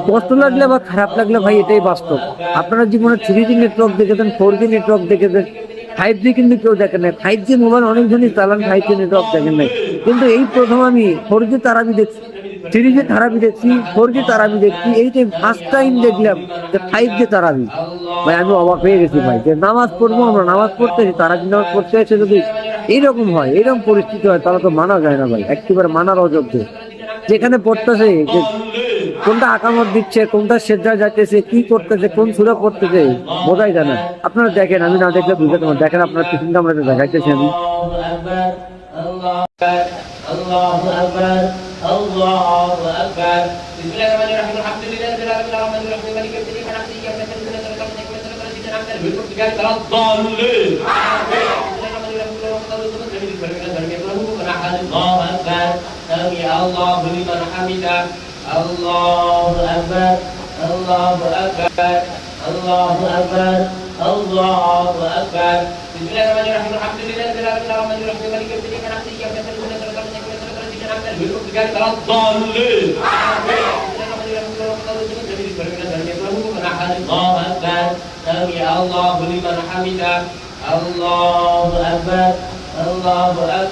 কষ্ট লাগলে বা খারাপ লাগলে ভাই এটাই বাস্তব। আপনারা জীবনে 3G নেটওয়ার্ক দেখেছেন, 4G নেটওয়ার্ক দেখেছেন, 5G কিন্তু কেউ দেখেন নাই। 5G মোবাইল অনেকজনই চালান, 5G নেটওয়ার্ক দেখেন নাই। কিন্তু এই প্রথম আমি 4G তারাবি দেখছি, 3G তারাবি দেখছি, 4G তারাবি দেখছি। এই যে ফার্স্ট টাইম দেখলাম যে 5G তারাবি, ভাই আমি অবাক হয়ে গেছি ভাই। যে নামাজ পড়বো, আমরা নামাজ পড়তেছি, তারাবি নামাজ পড়তে এসে যদি এইরকম হয়, এইরকম পরিস্থিতি হয়, তাহলে তো মানা যায় না ভাই, একেবারে মানার অযোগ্য। যেখানে পড়তেছে যে কোনটা আকামত দিচ্ছে, কোনটা সেজদা যাইতেছে, কি করতেছে, কোন সূরা পড়তেছে, বোঝাই যায় না। আপনারা দেখেন, আমি না দেখলে বুঝতে পারবেন। দেখেন আপনার পিছনটা আমরা দেখাইতেছি আমি। الله أكبر الله أكبر الله أكبر الله أكبر بسم الله الرحمن الرحيم الحمد لله رب العالمين الرحمن الرحيم مالك يوم الدين نحمده إياك نستعين اهدنا الصراط المستقيم الله أكبر سمع الله لمن حمده الله أكبر الله أكبر